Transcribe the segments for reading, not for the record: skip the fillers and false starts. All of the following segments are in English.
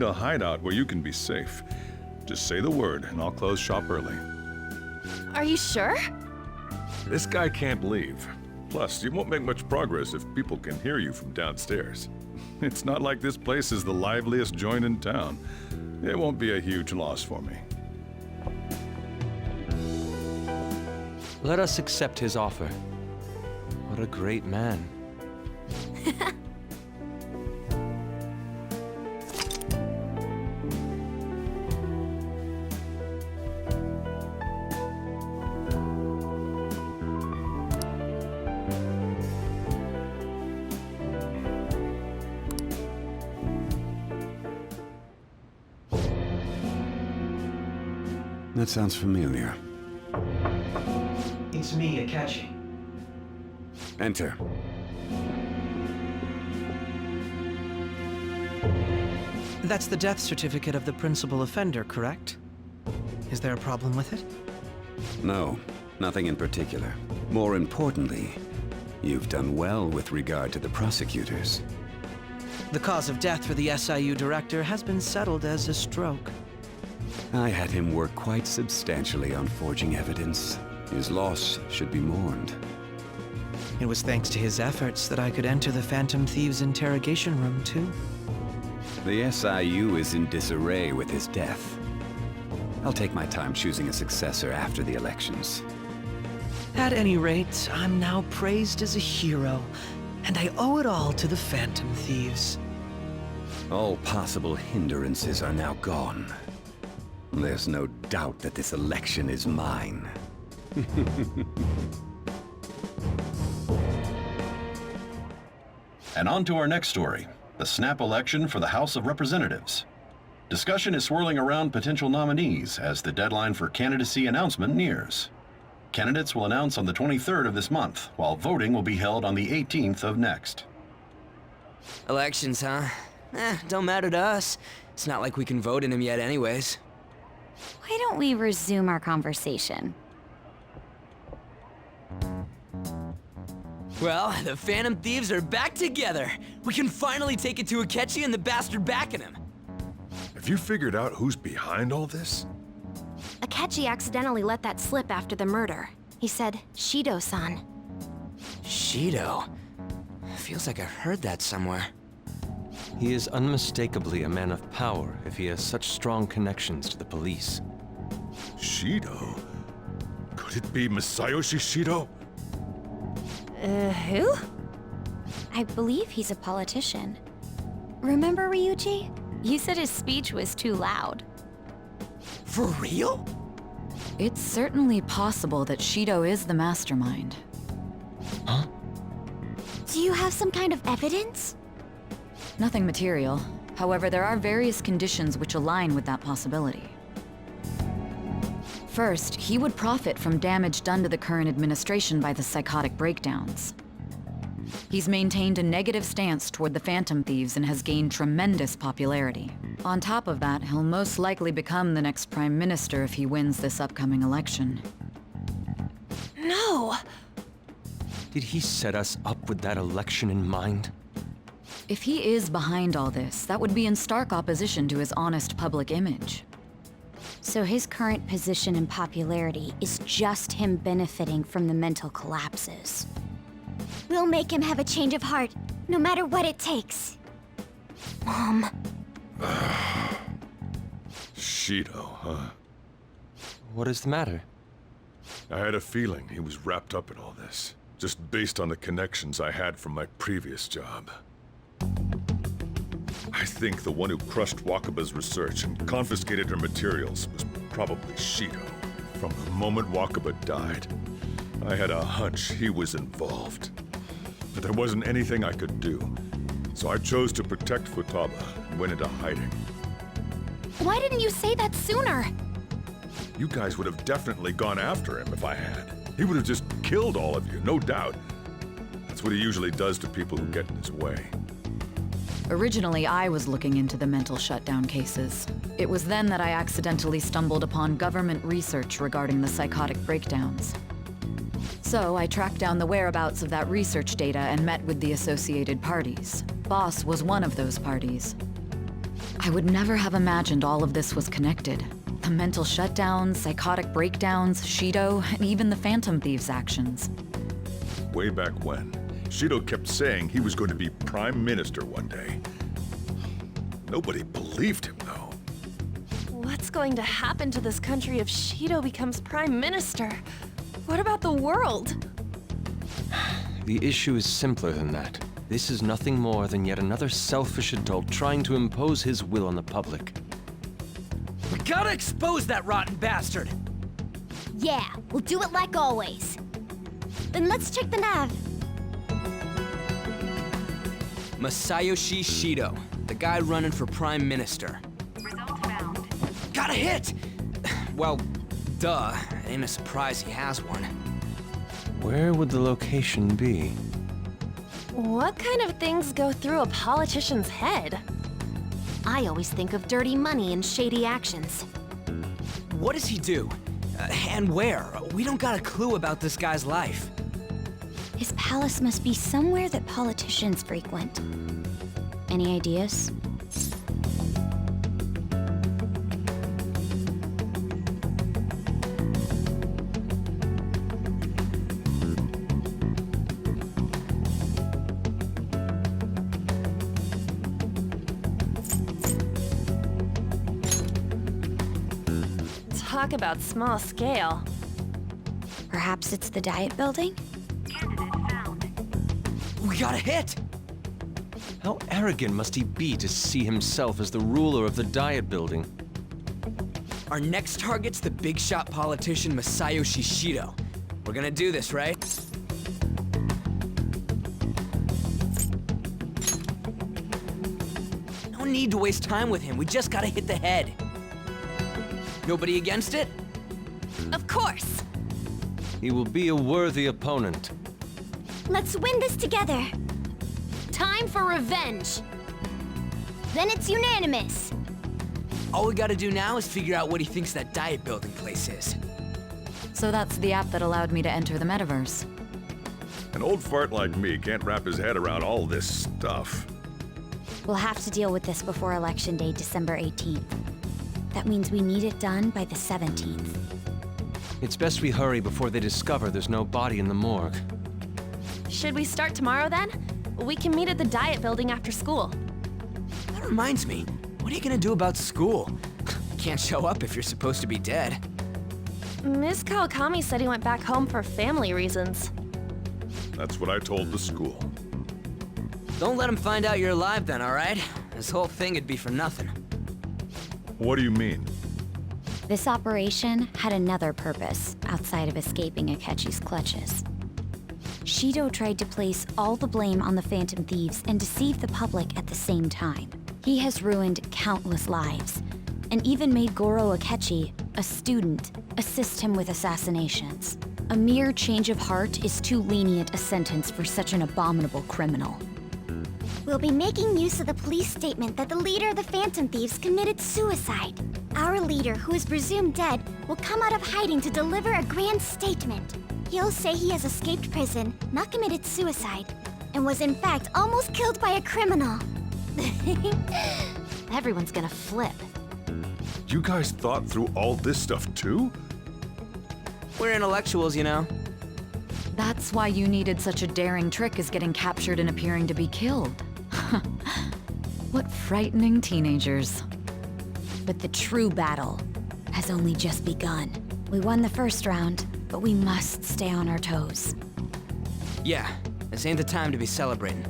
a hideout where you can be safe. Just say the word, and I'll close shop early. Are you sure? This guy can't leave. Plus, you won't make much progress if people can hear you from downstairs. It's not like this place is the liveliest joint in town. It won't be a huge loss for me. Let us accept his offer. What a great man. That sounds familiar. It's me, Akechi. Enter. That's the death certificate of the principal offender, correct? Is there a problem with it? No, nothing in particular. More importantly, you've done well with regard to the prosecutors. The cause of death for the SIU director has been settled as a stroke. I had him work quite substantially on forging evidence. His loss should be mourned. It was thanks to his efforts that I could enter the Phantom Thieves' interrogation room, too. The SIU is in disarray with his death. I'll take my time choosing a successor after the elections. At any rate, I'm now praised as a hero, and I owe it all to the Phantom Thieves. All possible hindrances are now gone. There's no doubt that this election is mine. And on to our next story, the snap election for the House of Representatives. Discussion is swirling around potential nominees as the deadline for candidacy announcement nears. Candidates will announce on the 23rd of this month, while voting will be held on the 18th of next. Elections, huh? Don't matter to us. It's not like we can vote in them yet anyways. Why don't we resume our conversation? Well, the Phantom Thieves are back together. We can finally take it to Akechi and the bastard backing him. Have you figured out who's behind all this? Akechi accidentally let that slip after the murder. He said, Shido-san. Shido? Feels like I've heard that somewhere. He is unmistakably a man of power if he has such strong connections to the police. Shido? Could it be Masayoshi Shido? Who? I believe he's a politician. Remember Ryuji? You said his speech was too loud. For real? It's certainly possible that Shido is the mastermind. Huh? Do you have some kind of evidence? Nothing material. However, there are various conditions which align with that possibility. First, he would profit from damage done to the current administration by the psychotic breakdowns. He's maintained a negative stance toward the Phantom Thieves and has gained tremendous popularity. On top of that, he'll most likely become the next Prime Minister if he wins this upcoming election. No! Did he set us up with that election in mind? If he is behind all this, that would be in stark opposition to his honest public image. So his current position and popularity is just him benefiting from the mental collapses. We'll make him have a change of heart, no matter what it takes. Mom. Shido, huh? What is the matter? I had a feeling he was wrapped up in all this, just based on the connections I had from my previous job. I think the one who crushed Wakaba's research and confiscated her materials was probably Shido. From the moment Wakaba died, I had a hunch he was involved. But there wasn't anything I could do, so I chose to protect Futaba and went into hiding. Why didn't you say that sooner? You guys would have definitely gone after him if I had. He would have just killed all of you, no doubt. That's what he usually does to people who get in his way. Originally, I was looking into the mental shutdown cases. It was then that I accidentally stumbled upon government research regarding the psychotic breakdowns. So I tracked down the whereabouts of that research data and met with the associated parties. Boss was one of those parties. I would never have imagined all of this was connected. The mental shutdowns, psychotic breakdowns, Shido, and even the Phantom Thieves' actions. Way back when, Shido kept saying he was going to be Prime Minister one day. Nobody believed him, though. What's going to happen to this country if Shido becomes Prime Minister? What about the world? The issue is simpler than that. This is nothing more than yet another selfish adult trying to impose his will on the public. We gotta expose that rotten bastard! Yeah, we'll do it like always. Then let's check the nav. Masayoshi Shido, the guy running for Prime Minister. Got a hit! Well, duh. Ain't a surprise he has one. Where would the location be? What kind of things go through a politician's head? I always think of dirty money and shady actions. What does he do? And where? We don't got a clue about this guy's life. His palace must be somewhere that politicians frequent. Any ideas? Talk about small scale. Perhaps it's the Diet Building? We got a hit! How arrogant must he be to see himself as the ruler of the Diet Building? Our next target's the big shot politician Masayoshi Shido. We're gonna do this, right? No need to waste time with him. We just gotta hit the head. Nobody against it? Of course! He will be a worthy opponent. Let's win this together. Time for revenge. Then it's unanimous. All we gotta do now is figure out what he thinks that Diet Building place is. So that's the app that allowed me to enter the metaverse. An old fart like me can't wrap his head around all this stuff. We'll have to deal with this before Election Day, December 18th. That means we need it done by the 17th. It's best we hurry before they discover there's no body in the morgue. Should we start tomorrow then? We can meet at the Diet Building after school. That reminds me, what are you gonna do about school? Can't show up if you're supposed to be dead. Ms. Kawakami said he went back home for family reasons. That's what I told the school. Don't let him find out you're alive then, alright? This whole thing would be for nothing. What do you mean? This operation had another purpose outside of escaping Akechi's clutches. Shido tried to place all the blame on the Phantom Thieves and deceive the public at the same time. He has ruined countless lives, and even made Goro Akechi, a student, assist him with assassinations. A mere change of heart is too lenient a sentence for such an abominable criminal. We'll be making use of the police statement that the leader of the Phantom Thieves committed suicide. Our leader, who is presumed dead, will come out of hiding to deliver a grand statement. He'll say he has escaped prison, not committed suicide, and was in fact almost killed by a criminal. Everyone's gonna flip. You guys thought through all this stuff too? We're intellectuals, you know. That's why you needed such a daring trick as getting captured and appearing to be killed. What frightening teenagers. But the true battle has only just begun. We won the first round, but we must stay on our toes. Yeah, this ain't the time to be celebrating.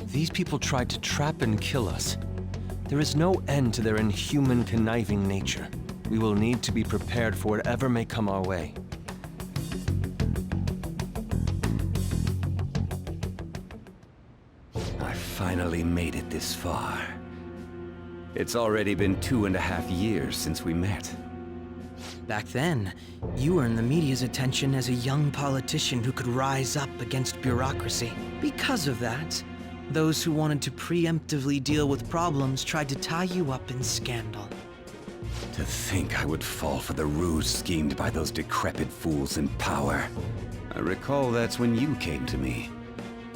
These people tried to trap and kill us. There is no end to their inhuman, conniving nature. We will need to be prepared for whatever may come our way. I finally made it this far. It's already been 2.5 years since we met. Back then, you earned the media's attention as a young politician who could rise up against bureaucracy. Because of that, those who wanted to preemptively deal with problems tried to tie you up in scandal. To think I would fall for the ruse schemed by those decrepit fools in power. I recall that's when you came to me.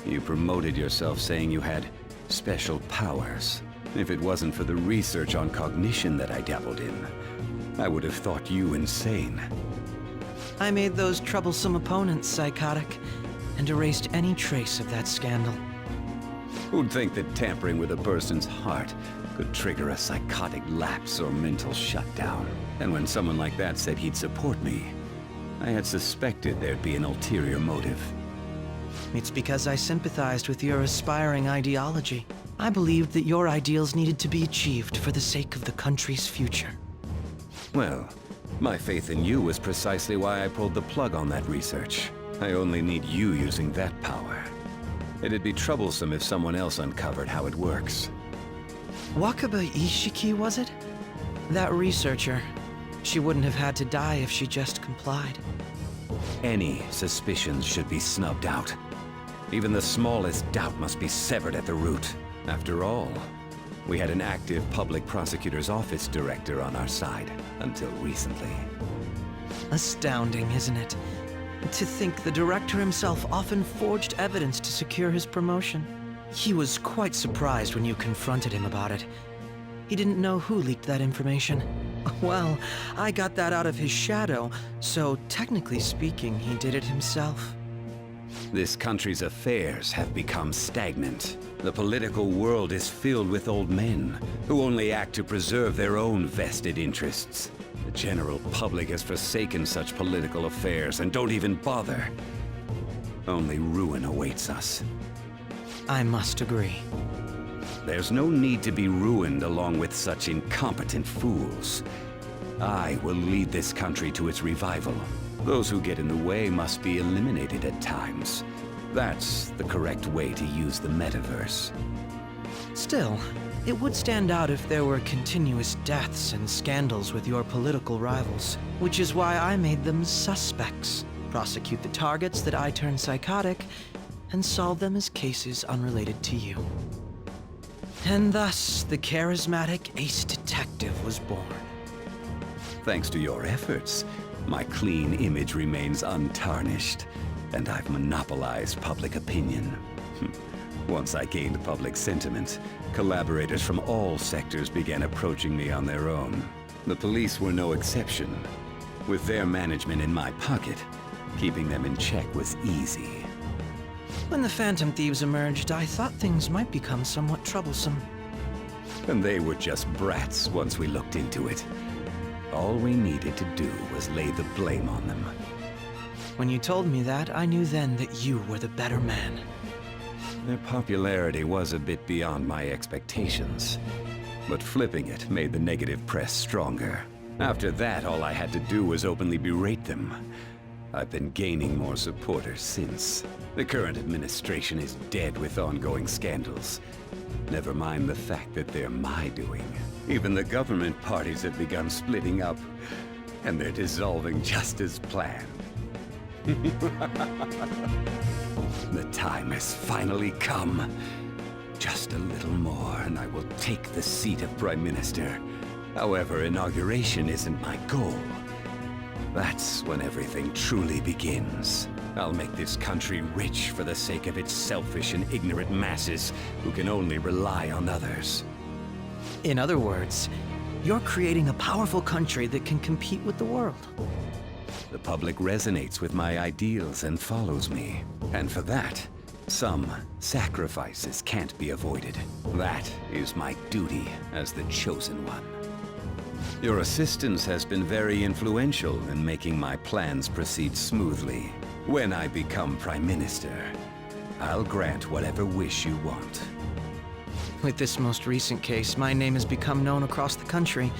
You promoted yourself saying you had special powers. If it wasn't for the research on cognition that I dabbled in, I would have thought you insane. I made those troublesome opponents psychotic, and erased any trace of that scandal. Who'd think that tampering with a person's heart could trigger a psychotic lapse or mental shutdown? And when someone like that said he'd support me, I had suspected there'd be an ulterior motive. It's because I sympathized with your aspiring ideology. I believed that your ideals needed to be achieved for the sake of the country's future. Well, my faith in you was precisely why I pulled the plug on that research. I only need you using that power. It'd be troublesome if someone else uncovered how it works. Wakaba Ishiki, was it? That researcher. She wouldn't have had to die if she just complied. Any suspicions should be snubbed out. Even the smallest doubt must be severed at the root. After all, we had an active public prosecutor's office director on our side, until recently. Astounding, isn't it? To think the director himself often forged evidence to secure his promotion. He was quite surprised when you confronted him about it. He didn't know who leaked that information. Well, I got that out of his shadow, so technically speaking, he did it himself. This country's affairs have become stagnant. The political world is filled with old men who only act to preserve their own vested interests. The general public has forsaken such political affairs and don't even bother. Only ruin awaits us. I must agree. There's no need to be ruined along with such incompetent fools. I will lead this country to its revival. Those who get in the way must be eliminated at times. That's the correct way to use the metaverse. Still, it would stand out if there were continuous deaths and scandals with your political rivals, which is why I made them suspects. Prosecute the targets that I turn psychotic, and solve them as cases unrelated to you. And thus, the charismatic ace detective was born. Thanks to your efforts, my clean image remains untarnished, and I've monopolized public opinion. Once I gained public sentiment, collaborators from all sectors began approaching me on their own. The police were no exception. With their management in my pocket, keeping them in check was easy. When the Phantom Thieves emerged, I thought things might become somewhat troublesome. And they were just brats once we looked into it. All we needed to do was lay the blame on them. When you told me that, I knew then that you were the better man. Their popularity was a bit beyond my expectations. But flipping it made the negative press stronger. After that, all I had to do was openly berate them. I've been gaining more supporters since. The current administration is dead with ongoing scandals. Never mind the fact that they're my doing. Even the government parties have begun splitting up, and they're dissolving just as planned. The time has finally come. Just a little more, and I will take the seat of Prime Minister. However, inauguration isn't my goal. That's when everything truly begins. I'll make this country rich for the sake of its selfish and ignorant masses who can only rely on others. In other words, you're creating a powerful country that can compete with the world. The public resonates with my ideals and follows me. And for that, some sacrifices can't be avoided. That is my duty as the Chosen One. Your assistance has been very influential in making my plans proceed smoothly. When I become Prime Minister, I'll grant whatever wish you want. With this most recent case, my name has become known across the country,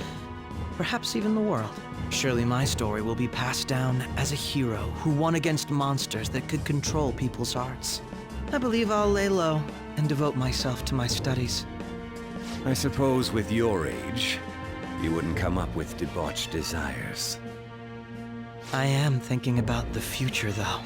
perhaps even the world. Surely my story will be passed down as a hero who won against monsters that could control people's hearts. I believe I'll lay low and devote myself to my studies. I suppose with your age, you wouldn't come up with debauched desires. I am thinking about the future, though.